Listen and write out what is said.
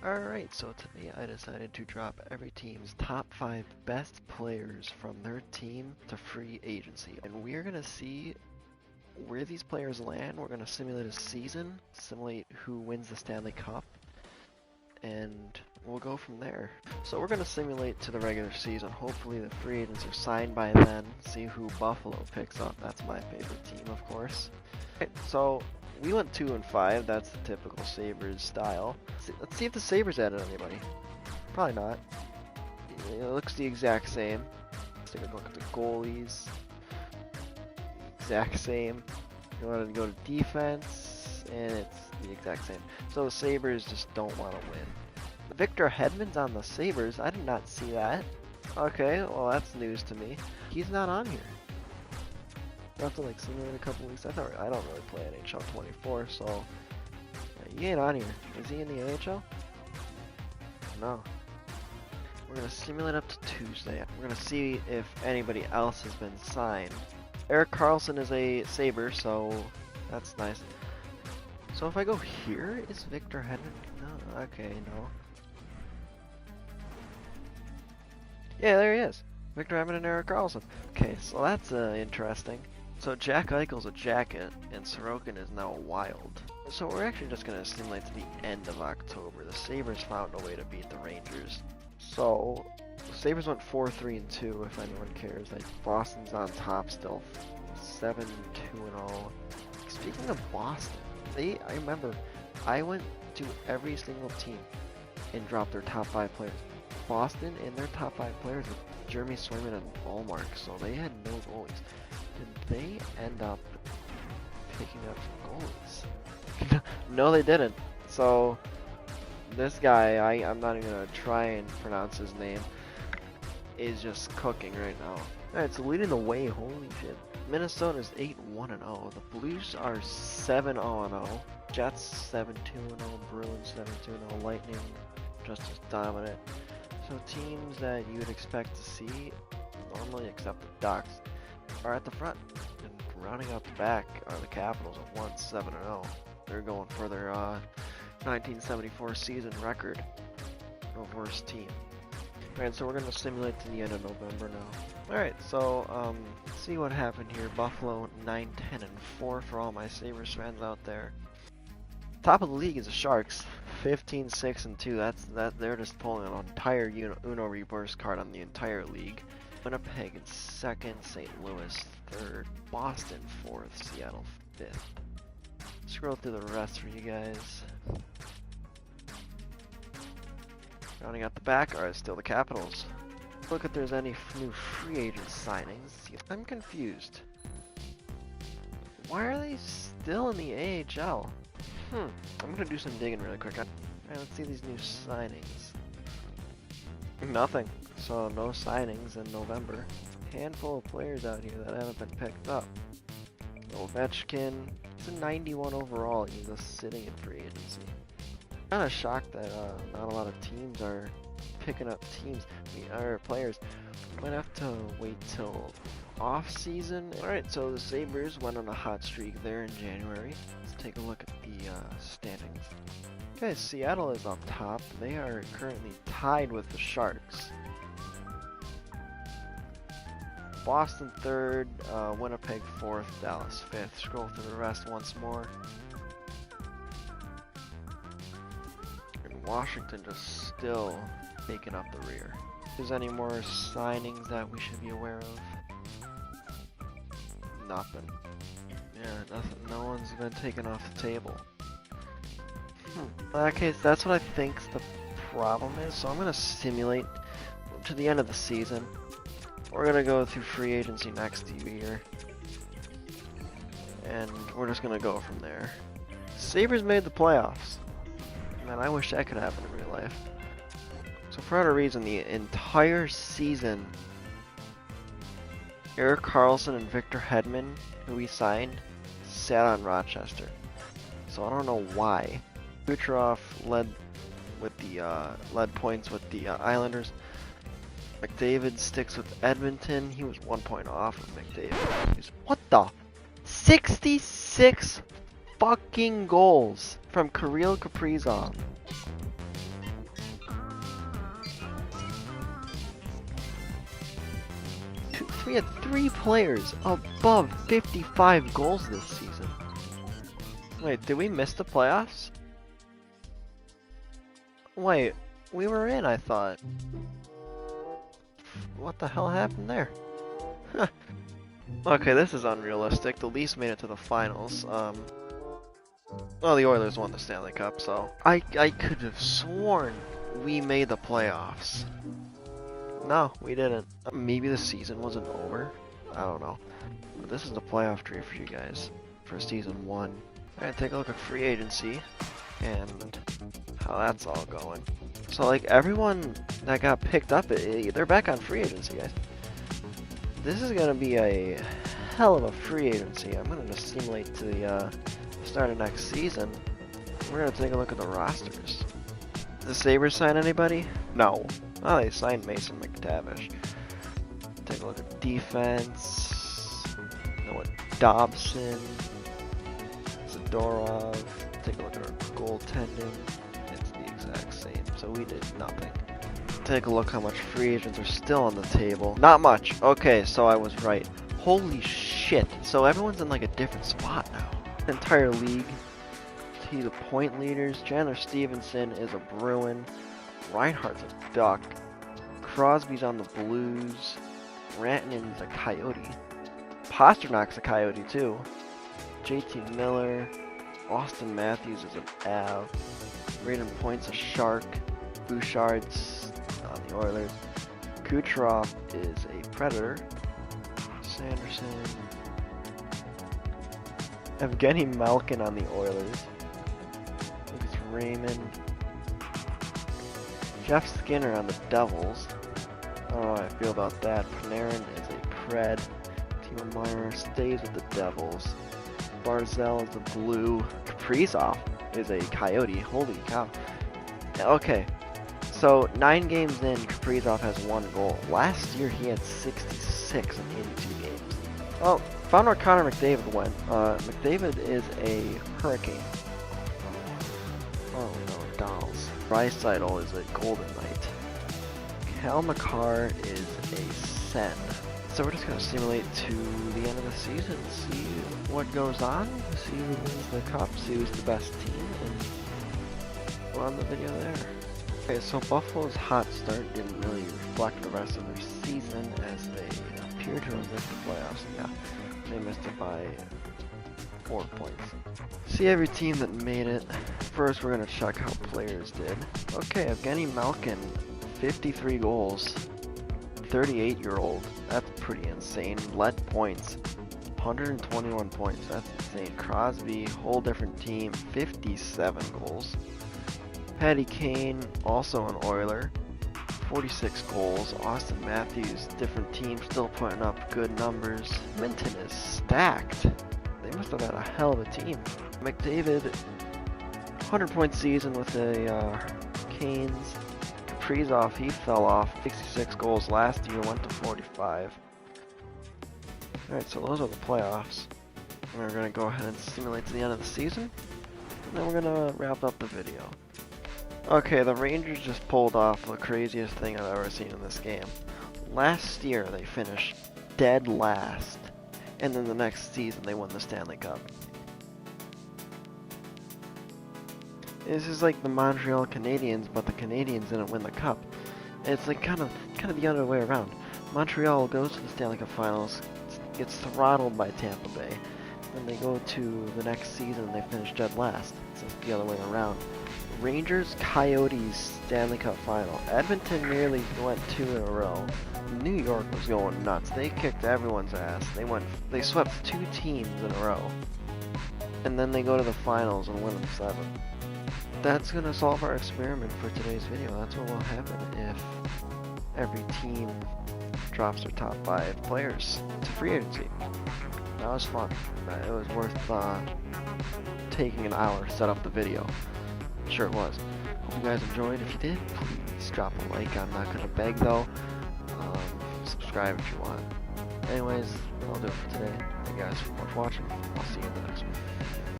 Alright, so today I decided to drop every team's top 5 best players from their team to free agency. And we're going to see where these players land. We're going to simulate a season, simulate who wins the Stanley Cup, and we'll go from there. So we're going to simulate to the regular season. Hopefully the free agents are signed by then, see who Buffalo picks up. That's my favorite team, of course. Okay, so we went 2-5, that's the typical Sabres style. Let's see if the Sabres added anybody. Probably not. It looks the exact same. Let's take a look at the goalies. Exact same. You want to go to defense, and it's the exact same. So the Sabres just don't want to win. Victor Hedman's on the Sabres. I did not see that. Okay, well that's news to me. He's not on here. I have to like simulate a couple weeks. I don't really play NHL 24, so he ain't on here. Is he in the AHL? No. We're gonna simulate up to Tuesday. We're gonna see if anybody else has been signed. Erik Karlsson is a Sabre, so that's nice. So if I go here, is Victor Hedman? No. Okay, no. Yeah, there he is. Victor Hedman and Erik Karlsson. Okay, so that's interesting. So Jack Eichel's a Jacket, and Sorokin is now a Wild. So we're actually just going to simulate to the end of October. The Sabres found a way to beat the Rangers. So, the Sabres went 4-3-2, if anyone cares. Like, Boston's on top still, 7-2-0. Speaking of Boston, I remember, I went to every single team and dropped their top 5 players. Boston and their top 5 players were Jeremy Swayman and Ullmark, so they had no goalies. Did they end up picking up goalies? No, they didn't. So, this guy, I'm not even going to try and pronounce his name, is just cooking right now. Alright, so leading the way, holy shit. Minnesota is 8-1-0. The Blues are 7-0-0. Jets 7-2-0. Bruins 7-2-0. Lightning just as dominant. So teams that you would expect to see, normally except the Ducks, are at the front. And rounding out the back are the Capitals at 1-7-0. They're going for their 1974 season record of worst team. Alright, so we're going to simulate to the end of November now. Alright, so let's see what happened here. Buffalo 9-10-4 for all my Sabres fans out there. Top of the league is the Sharks, 15-6-2. They're just pulling an entire Uno reverse card on the entire league. Winnipeg in second, St. Louis third, Boston fourth, Seattle fifth. Scroll through the rest for you guys. Rounding out the back are still the Capitals. Look if there's any new free agent signings. I'm confused. Why are they still in the AHL? I'm gonna do some digging really quick. Alright, let's see these new signings. Nothing. So no signings in November. Handful of players out here that haven't been picked up. Ovechkin, it's a 91 overall. He's just sitting in free agency. Kind of shocked that not a lot of teams are picking up players. Might have to wait till off season. Alright, so the Sabres went on a hot streak there in January. Let's take a look at the standings. Okay, Seattle is up top. They are currently tied with the Sharks. Boston third, Winnipeg fourth, Dallas fifth. Scroll through the rest once more. And Washington just still taking up the rear. If there's any more signings that we should be aware of? Nothing. Yeah, nothing. No one's been taken off the table. In that case, that's what I think's the problem is. So I'm gonna simulate to the end of the season. We're gonna go through free agency next year, and we're just gonna go from there. Sabres made the playoffs. Man, I wish that could happen in real life. So for whatever reason, the entire season, Erik Karlsson and Victor Hedman, who we signed, sat on Rochester. So I don't know why. Kucherov led points with the Islanders. McDavid sticks with Edmonton. He was 1 point off of McDavid. What the? 66 fucking goals from Kirill Kaprizov. We had 3 players above 55 goals this season. Wait, did we miss the playoffs? Wait, we were in, I thought. What the hell happened there? Okay, this is unrealistic. The Leafs made it to the finals. Well, the Oilers won the Stanley Cup, so I could have sworn we made the playoffs. No, we didn't. Maybe the season wasn't over. I don't know. But this is the playoff tree for you guys for season 1. Alright, take a look at free agency and how that's all going. So, like, everyone that got picked up, they're back on free agency, guys. This is gonna be a hell of a free agency. I'm gonna just simulate to the start of next season. We're gonna take a look at the rosters. Did the Sabres sign anybody? No. Oh, they signed Mason McTavish. Take a look at defense. Noah Dobson. Zadorov. Take a look at our goaltending. It's the exact same. So we did nothing. Take a look how much free agents are still on the table. Not much. Okay, so I was right. Holy shit. So everyone's in like a different spot now. The entire league. See the point leaders. Chandler Stevenson is a Bruin. Reinhardt's a Duck. Crosby's on the Blues. Rantanen's a Coyote. Pasternak's a Coyote too. JT Miller. Austin Matthews is an Av. Braden Point's a Shark. Bouchard's on the Oilers. Kucherov is a Predator. Sanderson. Evgeny Malkin on the Oilers. Lucas Raymond. Jeff Skinner on the Devils. I don't know how I feel about that. Panarin is a Pred. Timo Meyer stays with the Devils. Barzell is a Blue. Kaprizov is a Coyote. Holy cow. Okay. So, 9 games in, Kaprizov has 1 goal. Last year, he had 66 in 82 games. Oh, found where Connor McDavid went. McDavid is a Hurricane. Oh no, Dolls. Draisaitl is a Golden Knight. Cal McCarr is a Sen. So we're just going to simulate to the end of the season, see what goes on, see who wins the cup, see who's the best team, and we'll end the video there. Okay, so Buffalo's hot start didn't really reflect the rest of their season as they appear to have missed the playoffs. Yeah, they missed it by 4 points. See every team that made it. First, we're going to check how players did. Okay, Evgeny Malkin, 53 goals, 38-year-old. That's pretty insane. Led points, 121 points. That's insane. Crosby, whole different team, 57 goals. Patty Kane, also an Oiler, 46 goals. Austin Matthews, different team, still putting up good numbers. Minton is stacked. They must have had a hell of a team. McDavid, 100-point season with the Canes. Kaprizov, he fell off. 66 goals last year, went to 45. Alright, so those are the playoffs. We're going to go ahead and simulate to the end of the season. And then we're going to wrap up the video. Okay, the Rangers just pulled off the craziest thing I've ever seen in this game. Last year, they finished dead last. And then the next season, they won the Stanley Cup. This is like the Montreal Canadiens, but the Canadiens didn't win the cup. It's like kind of the other way around. Montreal goes to the Stanley Cup Finals, gets throttled by Tampa Bay. Then they go to the next season and they finish dead last. So it's the other way around. Rangers, Coyotes, Stanley Cup Final. Edmonton nearly went 2 in a row. New York was going nuts. They kicked everyone's ass. They swept 2 teams in a row. And then they go to the finals and win them 7. That's gonna solve our experiment for today's video. That's what will happen if every team drops their top 5 players to free agency. That was fun. It was worth taking an hour to set up the video. Sure it was. Hope you guys enjoyed. If you did, please drop a like. I'm not gonna beg though. Subscribe if you want. Anyways, that'll do it for today. Thank you guys for watching. I'll see you in the next one.